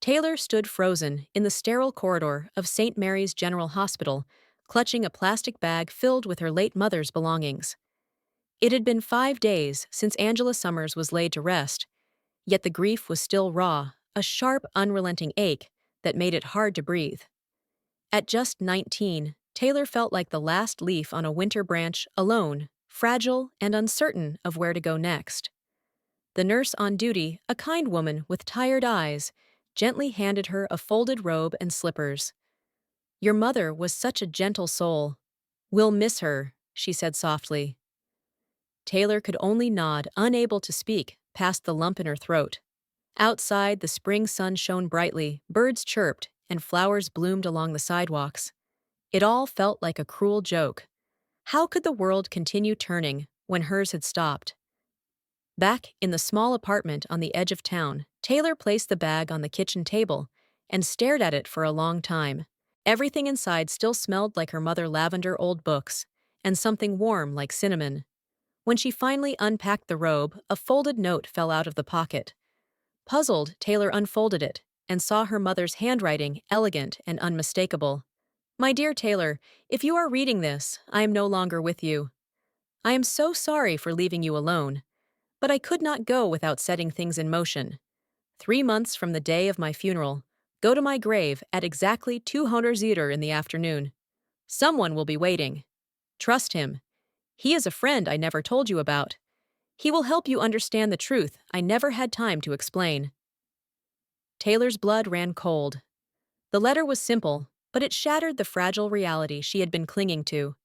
Taylor stood frozen in the sterile corridor of St. Mary's General Hospital, clutching a plastic bag filled with her late mother's belongings. It had been 5 days since Angela Summers was laid to rest, yet the grief was still raw, a sharp, unrelenting ache that made it hard to breathe. At just 19, Taylor felt like the last leaf on a winter branch, alone, fragile, and uncertain of where to go next. The nurse on duty, a kind woman with tired eyes, gently handed her a folded robe and slippers. "Your mother was such a gentle soul. We'll miss her," she said softly. Taylor could only nod, unable to speak, past the lump in her throat. Outside, the spring sun shone brightly, birds chirped, and flowers bloomed along the sidewalks. It all felt like a cruel joke. How could the world continue turning when hers had stopped? Back in the small apartment on the edge of town, Taylor placed the bag on the kitchen table and stared at it for a long time. Everything inside still smelled like her mother's lavender old books, and something warm like cinnamon. When she finally unpacked the robe, a folded note fell out of the pocket. Puzzled, Taylor unfolded it and saw her mother's handwriting, elegant and unmistakable. "My dear Taylor, if you are reading this, I am no longer with you. I am so sorry for leaving you alone, but I could not go without setting things in motion. 3 months from the day of my funeral, go to my grave at exactly 2:00 in the afternoon. Someone will be waiting. Trust him. He is a friend I never told you about. He will help you understand the truth I never had time to explain." Taylor's blood ran cold. The letter was simple, but it shattered the fragile reality she had been clinging to.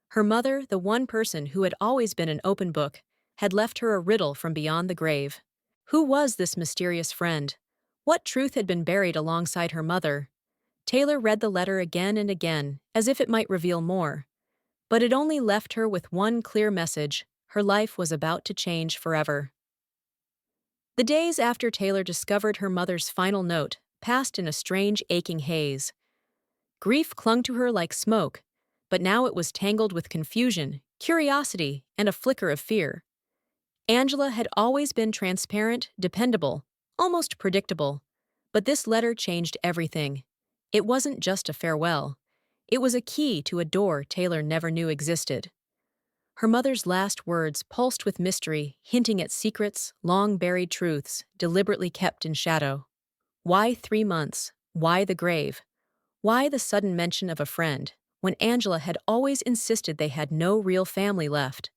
Her mother, the one person who had always been an open book, had left her a riddle from beyond the grave. Who was this mysterious friend? What truth had been buried alongside her mother? Taylor read the letter again and again, as if it might reveal more. But it only left her with one clear message: her life was about to change forever. The days after Taylor discovered her mother's final note passed in a strange, aching haze. Grief clung to her like smoke, but now it was tangled with confusion, curiosity, and a flicker of fear. Angela had always been transparent, dependable, almost predictable. But this letter changed everything. It wasn't just a farewell. It was a key to a door Taylor never knew existed. Her mother's last words pulsed with mystery, hinting at secrets, long-buried truths, deliberately kept in shadow. Why 3 months? Why the grave? Why the sudden mention of a friend, when Angela had always insisted they had no real family left?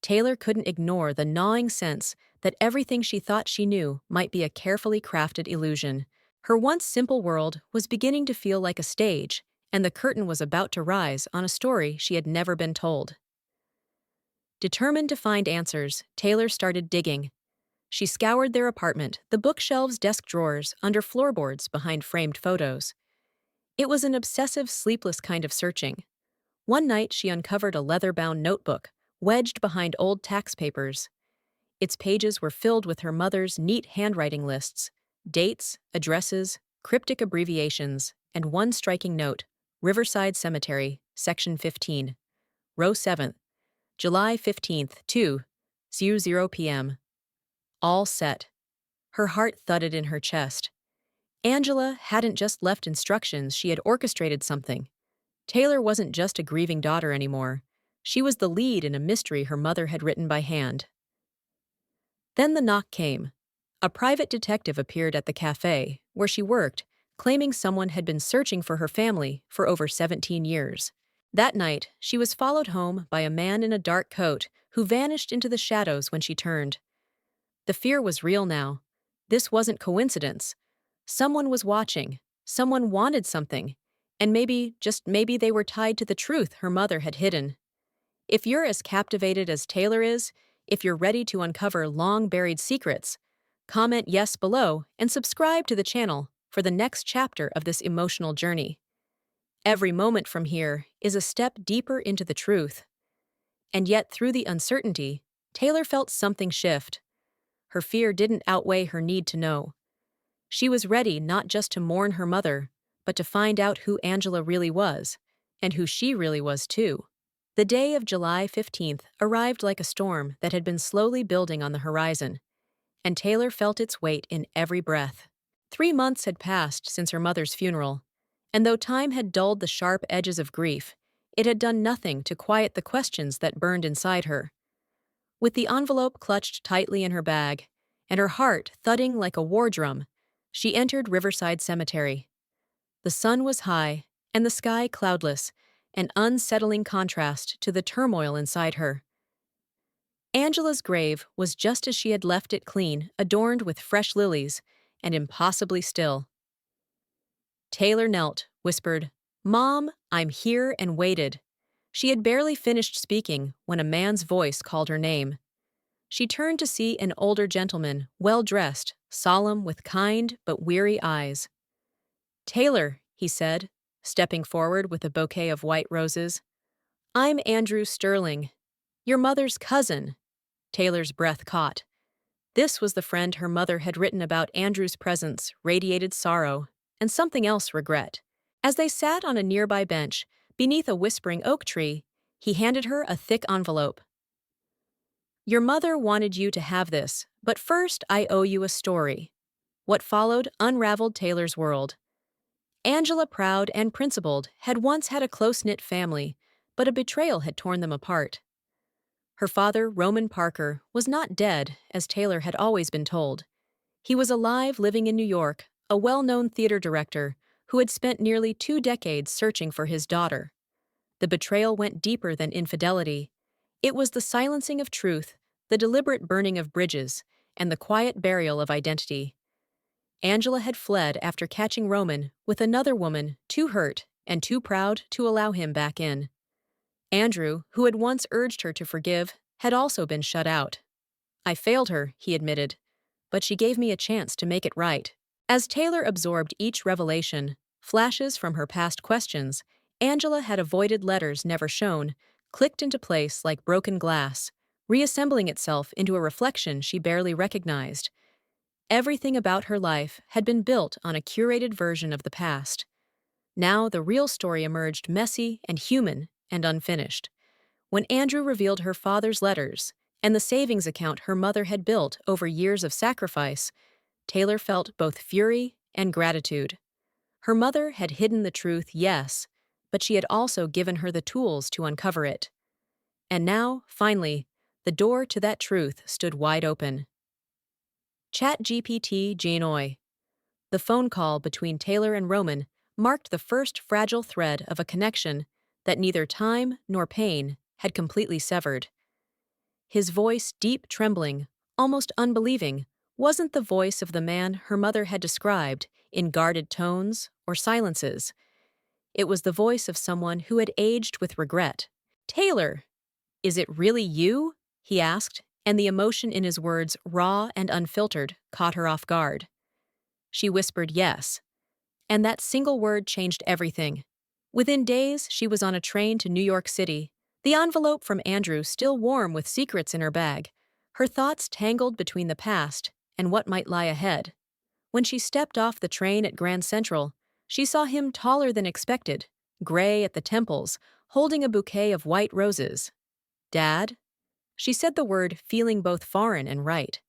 Taylor couldn't ignore the gnawing sense that everything she thought she knew might be a carefully crafted illusion. Her once simple world was beginning to feel like a stage, and the curtain was about to rise on a story she had never been told. Determined to find answers, Taylor started digging. She scoured their apartment, the bookshelves, desk drawers, under floorboards, behind framed photos. It was an obsessive, sleepless kind of searching. One night she uncovered a leather-bound notebook, wedged behind old tax papers. Its pages were filled with her mother's neat handwriting lists, dates, addresses, cryptic abbreviations, and one striking note: Riverside Cemetery, Section 15. Row 7th, July 15th, 2:00 p.m. All set. Her heart thudded in her chest. Angela hadn't just left instructions, she had orchestrated something. Taylor wasn't just a grieving daughter anymore. She was the lead in a mystery her mother had written by hand. Then the knock came. A private detective appeared at the cafe where she worked, claiming someone had been searching for her family for over 17 years. That night, she was followed home by a man in a dark coat who vanished into the shadows when she turned. The fear was real now. This wasn't coincidence. Someone was watching. Someone wanted something. And maybe, just maybe, they were tied to the truth her mother had hidden. If you're as captivated as Taylor is, if you're ready to uncover long-buried secrets, comment yes below and subscribe to the channel for the next chapter of this emotional journey. Every moment from here is a step deeper into the truth. And yet, through the uncertainty, Taylor felt something shift. Her fear didn't outweigh her need to know. She was ready not just to mourn her mother, but to find out who Angela really was, and who she really was too. The day of July 15th arrived like a storm that had been slowly building on the horizon, and Taylor felt its weight in every breath. 3 months had passed since her mother's funeral, and though time had dulled the sharp edges of grief, it had done nothing to quiet the questions that burned inside her. With the envelope clutched tightly in her bag, and her heart thudding like a war drum, she entered Riverside Cemetery. The sun was high, and the sky cloudless, an unsettling contrast to the turmoil inside her. Angela's grave was just as she had left it, clean, adorned with fresh lilies, and impossibly still. Taylor knelt, whispered, "Mom, I'm here," and waited. She had barely finished speaking when a man's voice called her name. She turned to see an older gentleman, well-dressed, solemn, with kind but weary eyes. "Taylor," he said, stepping forward with a bouquet of white roses. "I'm Andrew Sterling, your mother's cousin." Taylor's breath caught. This was the friend her mother had written about. Andrew's presence radiated sorrow, and something else, regret. As they sat on a nearby bench, beneath a whispering oak tree, he handed her a thick envelope. "Your mother wanted you to have this, but first I owe you a story." What followed unraveled Taylor's world. Angela, proud and principled, had once had a close-knit family, but a betrayal had torn them apart. Her father, Roman Parker, was not dead, as Taylor had always been told. He was alive, living in New York, a well-known theater director who had spent nearly 2 decades searching for his daughter. The betrayal went deeper than infidelity. It was the silencing of truth, the deliberate burning of bridges, and the quiet burial of identity. Angela had fled after catching Roman with another woman, too hurt and too proud to allow him back in. Andrew, who had once urged her to forgive, had also been shut out. "I failed her," he admitted, "but she gave me a chance to make it right." As Taylor absorbed each revelation, flashes from her past questions, Angela had avoided letters never shown, clicked into place like broken glass, reassembling itself into a reflection she barely recognized. Everything about her life had been built on a curated version of the past. Now the real story emerged, messy and human and unfinished. When Andrew revealed her father's letters and the savings account her mother had built over years of sacrifice, Taylor felt both fury and gratitude. Her mother had hidden the truth, yes, but she had also given her the tools to uncover it. And now, finally, the door to that truth stood wide open. ChatGPT Genoi. The phone call between Taylor and Roman marked the first fragile thread of a connection that neither time nor pain had completely severed. His voice, deep, trembling, almost unbelieving, wasn't the voice of the man her mother had described in guarded tones or silences. It was the voice of someone who had aged with regret. "Taylor, is it really you?" he asked, and the emotion in his words, raw and unfiltered, caught her off guard. She whispered yes, and that single word changed everything. Within days, she was on a train to New York City, the envelope from Andrew still warm with secrets in her bag, her thoughts tangled between the past and what might lie ahead. When she stepped off the train at Grand Central, she saw him taller than expected, gray at the temples, holding a bouquet of white roses. "Dad?" She said the word, feeling both foreign and right.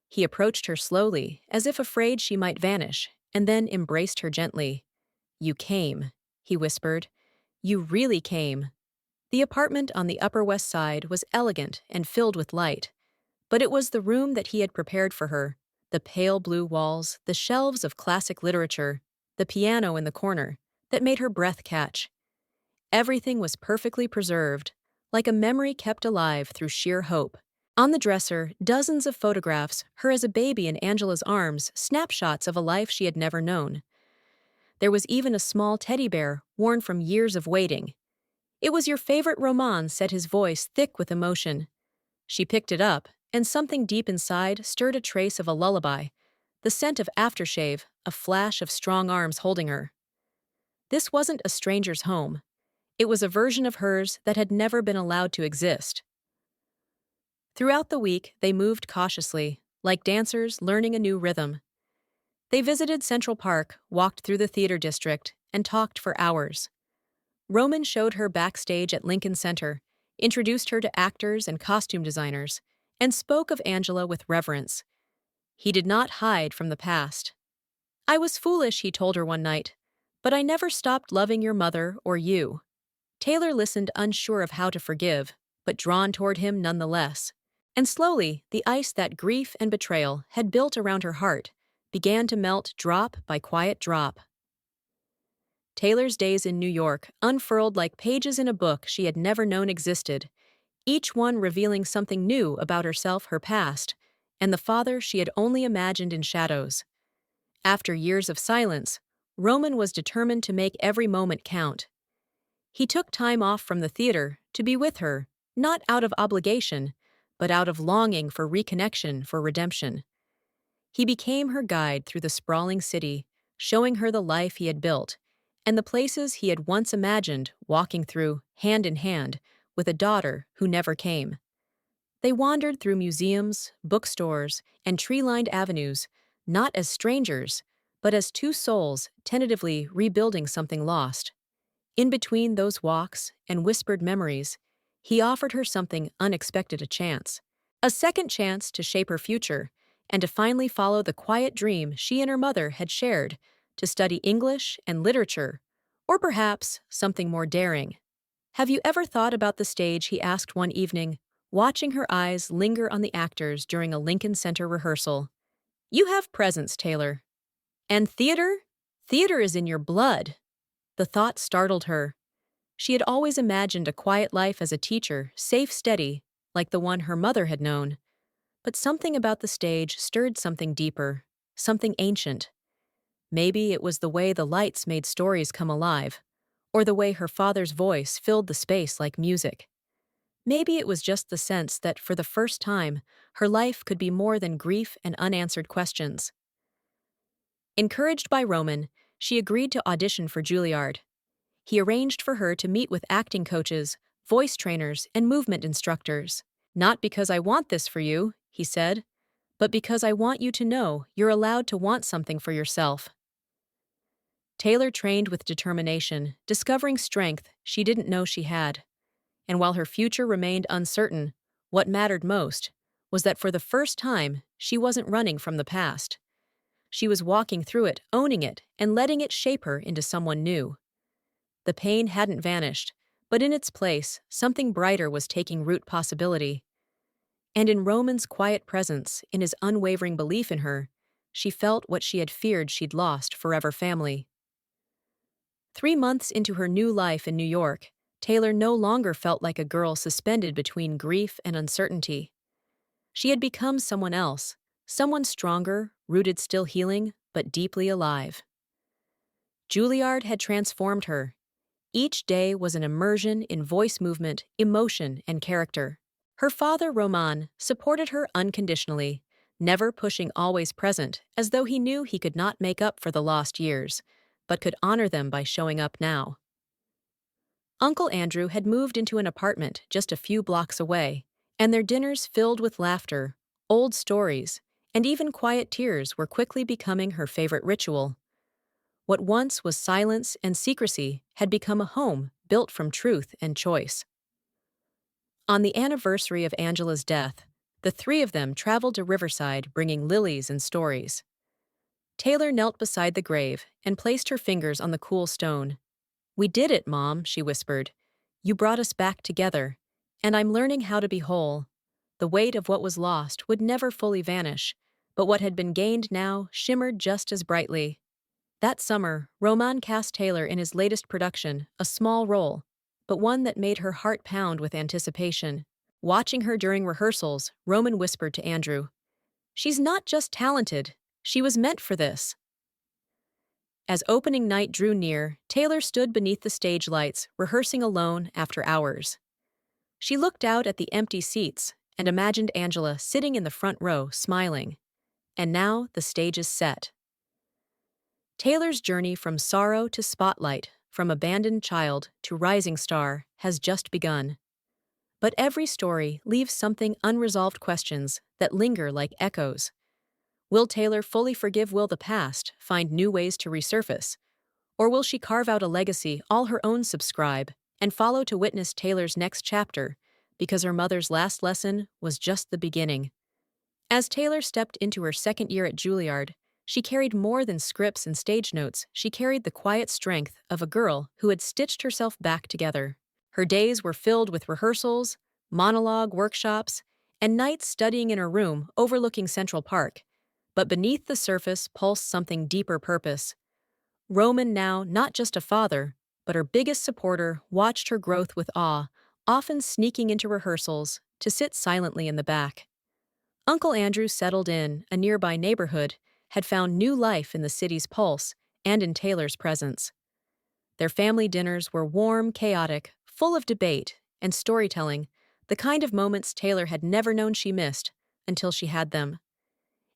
He approached her slowly, as if afraid she might vanish, and then embraced her gently. "You came," he whispered. "You really came." The apartment on the Upper West Side was elegant and filled with light, but it was the room that he had prepared for her, the pale blue walls, the shelves of classic literature, the piano in the corner, that made her breath catch. Everything was perfectly preserved, like a memory kept alive through sheer hope. On the dresser, dozens of photographs, her as a baby in Angela's arms, snapshots of a life she had never known. There was even a small teddy bear, worn from years of waiting. "It was your favorite roman," said his voice, thick with emotion. She picked it up, and something deep inside stirred a trace of a lullaby, the scent of aftershave, a flash of strong arms holding her. This wasn't a stranger's home. It was a version of hers that had never been allowed to exist. Throughout the week, they moved cautiously, like dancers learning a new rhythm. They visited Central Park, walked through the theater district, and talked for hours. Roman showed her backstage at Lincoln Center, introduced her to actors and costume designers, and spoke of Angela with reverence. He did not hide from the past. I was foolish, he told her one night, but I never stopped loving your mother or you. Taylor listened, unsure of how to forgive, but drawn toward him nonetheless. And slowly, the ice that grief and betrayal had built around her heart began to melt drop by quiet drop. Taylor's days in New York unfurled like pages in a book she had never known existed, each one revealing something new about herself, her past, and the father she had only imagined in shadows. After years of silence, Roman was determined to make every moment count. He took time off from the theater to be with her, not out of obligation, but out of longing for reconnection, for redemption. He became her guide through the sprawling city, showing her the life he had built, and the places he had once imagined walking through, hand in hand, with a daughter who never came. They wandered through museums, bookstores, and tree-lined avenues, not as strangers, but as two souls tentatively rebuilding something lost. In between those walks and whispered memories, he offered her something unexpected, a second chance to shape her future, and to finally follow the quiet dream she and her mother had shared, to study English and literature, or perhaps something more daring. Have you ever thought about the stage, he asked one evening, watching her eyes linger on the actors during a Lincoln Center rehearsal. You have presence, Taylor. And theater? Theater is in your blood. The thought startled her. She had always imagined a quiet life as a teacher, safe, steady, like the one her mother had known. But something about the stage stirred something deeper, something ancient. Maybe it was the way the lights made stories come alive, or the way her father's voice filled the space like music. Maybe it was just the sense that, for the first time, her life could be more than grief and unanswered questions. Encouraged by Roman, she agreed to audition for Juilliard. He arranged for her to meet with acting coaches, voice trainers, and movement instructors. Not because I want this for you, he said, but because I want you to know you're allowed to want something for yourself. Taylor trained with determination, discovering strength she didn't know she had. And while her future remained uncertain, what mattered most was that for the first time, she wasn't running from the past. She was walking through it, owning it, and letting it shape her into someone new. The pain hadn't vanished, but in its place, something brighter was taking root: possibility. And in Roman's quiet presence, in his unwavering belief in her, she felt what she had feared she'd lost: forever family. 3 months into her new life in New York, Taylor no longer felt like a girl suspended between grief and uncertainty. She had become someone else, someone stronger, rooted, still healing, but deeply alive. Juilliard had transformed her. Each day was an immersion in voice movement, emotion, and character. Her father, Roman, supported her unconditionally, never pushing, always present, as though he knew he could not make up for the lost years, but could honor them by showing up now. Uncle Andrew had moved into an apartment just a few blocks away, and their dinners filled with laughter, old stories, and even quiet tears were quickly becoming her favorite ritual. What once was silence and secrecy had become a home built from truth and choice. On the anniversary of Angela's death, the three of them traveled to Riverside bringing lilies and stories. Taylor knelt beside the grave and placed her fingers on the cool stone. "We did it, Mom," she whispered. "You brought us back together, and I'm learning how to be whole." The weight of what was lost would never fully vanish, but what had been gained now shimmered just as brightly. That summer, Roman cast Taylor in his latest production, a small role, but one that made her heart pound with anticipation. Watching her during rehearsals, Roman whispered to Andrew, "She's not just talented, she was meant for this." As opening night drew near, Taylor stood beneath the stage lights, rehearsing alone after hours. She looked out at the empty seats and imagined Angela sitting in the front row, smiling. And now the stage is set. Taylor's journey from sorrow to spotlight, from abandoned child to rising star, has just begun. But every story leaves something unresolved: questions that linger like echoes. Will Taylor fully forgive? Will the past find new ways to resurface? Or will she carve out a legacy all her own? Subscribe and follow to witness Taylor's next chapter, because her mother's last lesson was just the beginning. As Taylor stepped into her second year at Juilliard, She carried more than scripts and stage notes, she carried the quiet strength of a girl who had stitched herself back together. Her days were filled with rehearsals, monologue workshops, and nights studying in her room overlooking Central Park. But beneath the surface pulsed something deeper purpose. Roman, now not just a father, but her biggest supporter, watched her growth with awe, often sneaking into rehearsals to sit silently in the back. Uncle Andrew settled in a nearby neighborhood, had found new life in the city's pulse and in Taylor's presence. Their family dinners were warm, chaotic, full of debate and storytelling, the kind of moments Taylor had never known she missed until she had them.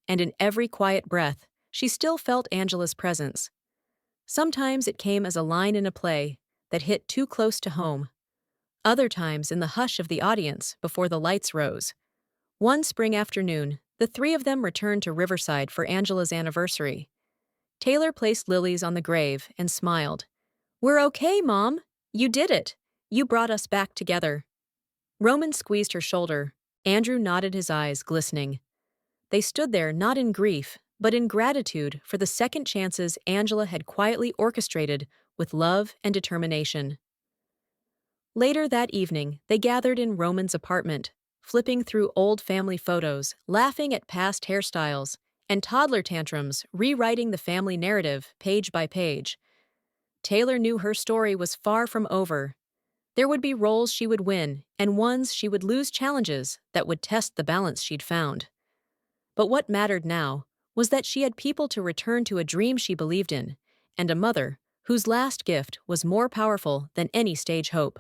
And in every quiet breath, she still felt Angela's presence. Sometimes it came as a line in a play that hit too close to home. Other times in the hush of the audience before the lights rose. One spring afternoon, the three of them returned to Riverside for Angela's anniversary. Taylor placed lilies on the grave and smiled. "We're okay, Mom. You did it. You brought us back together." Roman squeezed her shoulder. Andrew nodded, his eyes glistening. They stood there not in grief, but in gratitude for the second chances Angela had quietly orchestrated with love and determination. Later that evening, they gathered in Roman's apartment, flipping through old family photos, laughing at past hairstyles, and toddler tantrums, rewriting the family narrative page by page. Taylor knew her story was far from over. There would be roles she would win, and ones she would lose, challenges that would test the balance she'd found. But what mattered now was that she had people to return to, a dream she believed in, and a mother whose last gift was more powerful than any stage hope.